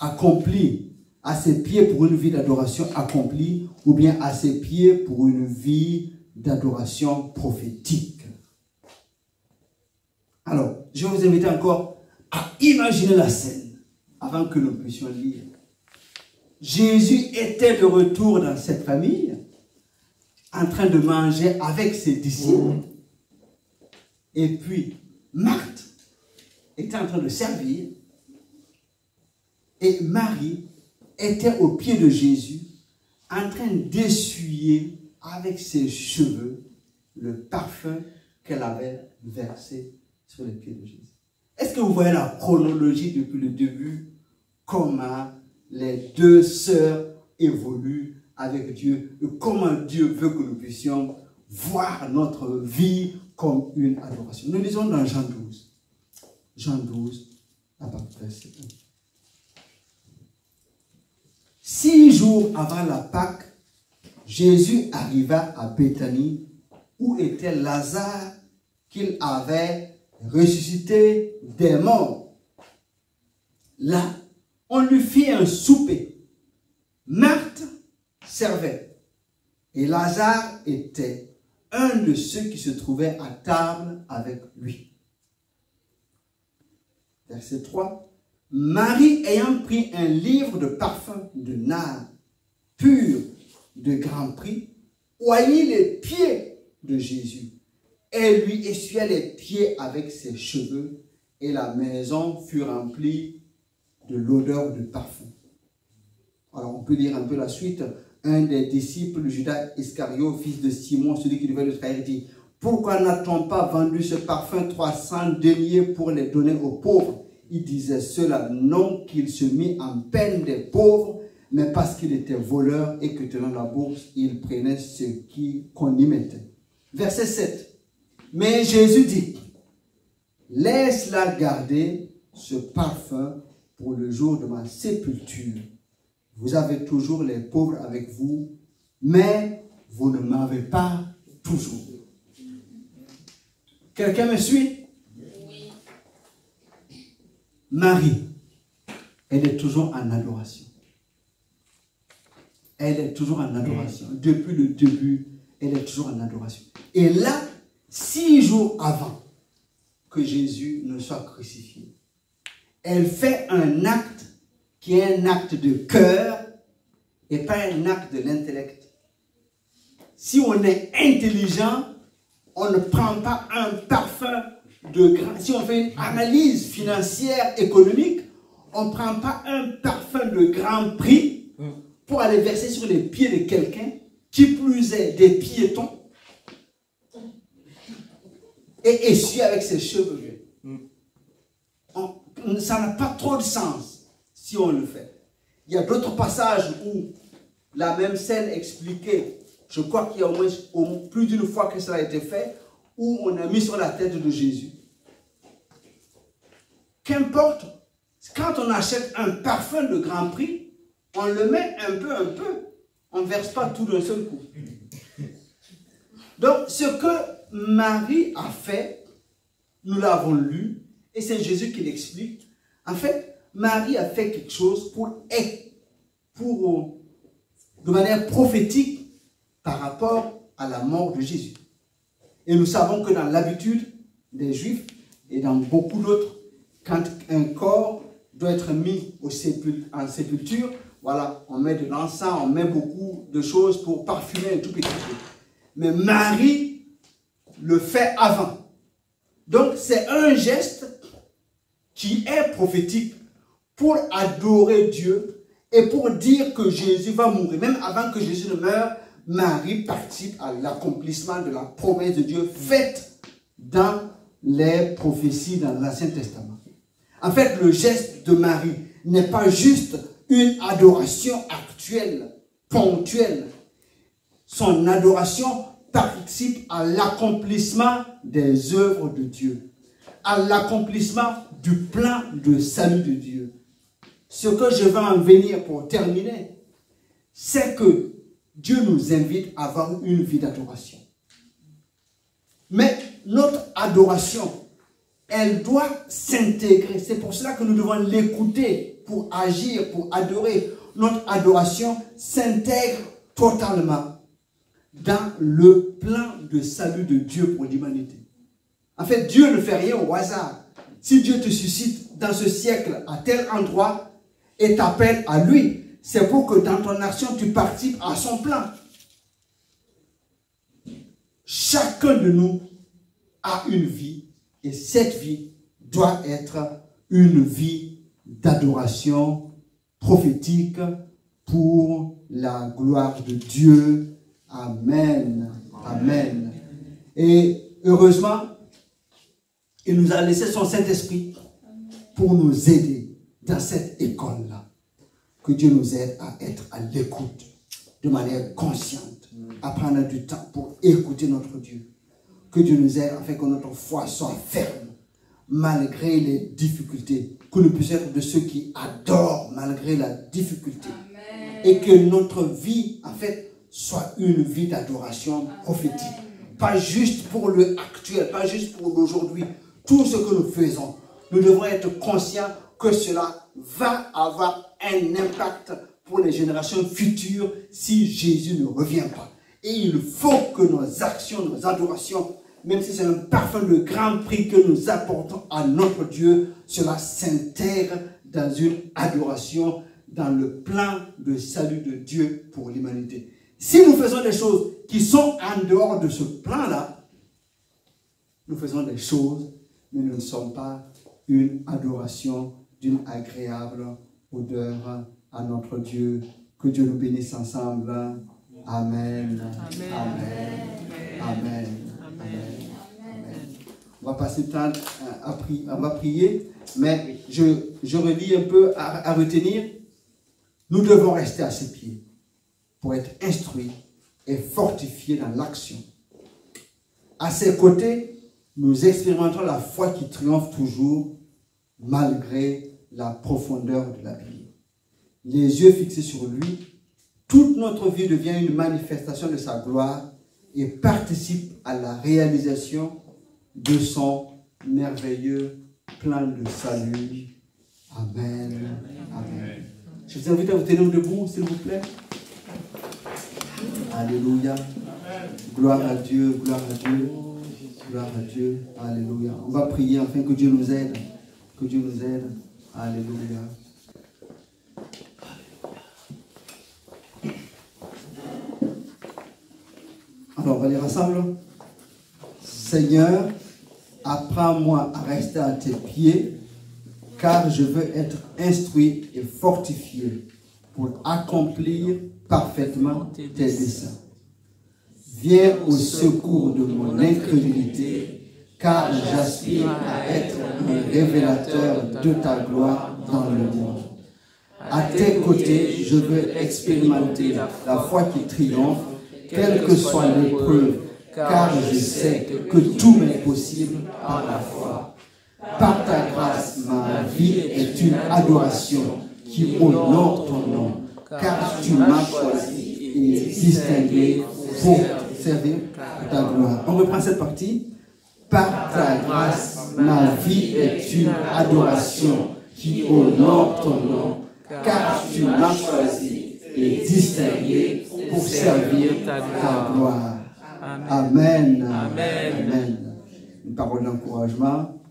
Speaker 1: accomplie, à ses pieds pour une vie d'adoration accomplie, ou bien à ses pieds pour une vie d'adoration prophétique. Alors, je vais vous inviter encore à imaginer la scène avant que nous puissions lire. Jésus était de retour dans cette famille, en train de manger avec ses disciples. Et puis, Marthe était en train de servir. Et Marie était au pied de Jésus, en train d'essuyer avec ses cheveux le parfum qu'elle avait versé sur les pieds de Jésus. Est-ce que vous voyez la chronologie depuis le début, comment les deux sœurs évoluent avec Dieu et comment Dieu veut que nous puissions voir notre vie comme une adoration. Nous lisons dans Jean 12. Jean 12, à partir de verset 1. 6 jours avant la Pâque, Jésus arriva à Béthanie, où était Lazare qu'il avait ressuscité des morts. Là, on lui fit un souper. Marthe servait et Lazare était un de ceux qui se trouvaient à table avec lui. Verset 3. Marie ayant pris un livre de parfum de nard pur de grand prix, oignit les pieds de Jésus et lui essuya les pieds avec ses cheveux, et la maison fut remplie de l'odeur du parfum. Alors on peut lire un peu la suite. Un des disciples, Judas Iscario, fils de Simon, celui qui devait le trahir, dit: pourquoi n'a-t-on pas vendu ce parfum 300 deniers pour les donner aux pauvres? Il disait cela non qu'il se mit en peine des pauvres, mais parce qu'il était voleur et que tenant la bourse, il prenait ce qu'on y mettait. Verset 7. Mais Jésus dit: laisse-la garder ce parfum pour le jour de ma sépulture. Vous avez toujours les pauvres avec vous, mais vous ne m'avez pas toujours. Quelqu'un me suit? Oui. Marie, elle est toujours en adoration. Elle est toujours en adoration. Depuis le début, elle est toujours en adoration. Et là, 6 jours avant que Jésus ne soit crucifié, elle fait un acte qui est un acte de cœur et pas un acte de l'intellect. Si on est intelligent, on ne prend pas un parfum de grand... Si on fait une analyse financière, économique, on ne prend pas un parfum de grand prix pour aller verser sur les pieds de quelqu'un, qui plus est des piétons, et essuyer avec ses cheveux. Ça n'a pas trop de sens si on le fait. Il y a d'autres passages où la même scène expliquée, je crois qu'il y a au moins plus d'une fois que cela a été fait, où on a mis sur la tête de Jésus. Qu'importe, quand on achète un parfum de grand prix, on le met un peu. On ne verse pas tout d'un seul coup. Donc, ce que Marie a fait, nous l'avons lu, et c'est Jésus qui l'explique. En fait, Marie a fait quelque chose de manière prophétique par rapport à la mort de Jésus. Et nous savons que dans l'habitude des Juifs et dans beaucoup d'autres, quand un corps doit être mis en sépulture, voilà, on met de l'encens, on met beaucoup de choses pour parfumer un tout petit peu. Mais Marie le fait avant. Donc c'est un geste qui est prophétique pour adorer Dieu et pour dire que Jésus va mourir. Même avant que Jésus ne meure, Marie participe à l'accomplissement de la promesse de Dieu faite dans les prophéties dans l'Ancien Testament. En fait, le geste de Marie n'est pas juste une adoration actuelle, ponctuelle. Son adoration participe à l'accomplissement des œuvres de Dieu, à l'accomplissement du plan de salut de Dieu. Ce que je vais en venir pour terminer, c'est que Dieu nous invite à avoir une vie d'adoration. Mais notre adoration elle doit s'intégrer. C'est pour cela que nous devons l'écouter pour agir, pour adorer. Notre adoration s'intègre totalement dans le plan de salut de Dieu pour l'humanité. En fait, Dieu ne fait rien au hasard. Si Dieu te suscite dans ce siècle à tel endroit et t'appelle à lui, c'est pour que dans ton action, tu participes à son plan. Chacun de nous a une vie et cette vie doit être une vie d'adoration prophétique pour la gloire de Dieu. Amen. Amen. Et heureusement, il nous a laissé son Saint-Esprit pour nous aider dans cette école-là. Que Dieu nous aide à être à l'écoute de manière consciente, à prendre du temps pour écouter notre Dieu. Que Dieu nous aide afin que notre foi soit ferme malgré les difficultés. Que nous puissions être de ceux qui adorent malgré la difficulté. Amen. Et que notre vie, en fait, soit une vie d'adoration prophétique. Amen. Pas juste pour le actuel, pas juste pour l'aujourd'hui. Tout ce que nous faisons, nous devons être conscients que cela va avoir un impact pour les générations futures si Jésus ne revient pas. Et il faut que nos actions, nos adorations, même si c'est un parfum de grand prix que nous apportons à notre Dieu, cela s'intègre dans une adoration, dans le plan de salut de Dieu pour l'humanité. Si nous faisons des choses qui sont en dehors de ce plan-là, nous faisons des choses, mais nous ne sommes pas une adoration d'une agréable odeur à notre Dieu. Que Dieu nous bénisse ensemble. Amen. Amen. Amen. Amen. Amen. On va passer le temps on va prier, mais je relis un peu à retenir. Nous devons rester à ses pieds pour être instruits et fortifiés dans l'action. À ses côtés, nous expérimentons la foi qui triomphe toujours malgré la profondeur de la vie. Les yeux fixés sur lui, toute notre vie devient une manifestation de sa gloire et participe à la réalisation de son merveilleux plan de salut. Amen. Amen. Je vous invite à vous tenir debout, s'il vous plaît. Alléluia. Gloire à Dieu, gloire à Dieu, gloire à Dieu. Alléluia. On va prier afin que Dieu nous aide. Que Dieu nous aide. Alléluia. Alors, on va lire ensemble. Seigneur, apprends-moi à rester à tes pieds, car je veux être instruit et fortifié pour accomplir parfaitement tes desseins. Viens au secours de mon incrédulité, car j'aspire à être un révélateur de ta gloire dans le monde. À tes côtés, je veux expérimenter la foi qui triomphe, quelle que soit l'épreuve, car je sais que tout m'est possible par la foi. Par ta grâce, ma vie est une adoration qui honore ton nom, car tu m'as choisi et distingué pour servir ta gloire. On reprend cette partie. Par ta grâce, ma vie est une adoration qui honore ton nom, car tu m'as choisi et distingué pour servir ta gloire. Amen. Amen. Amen. Une parole d'encouragement.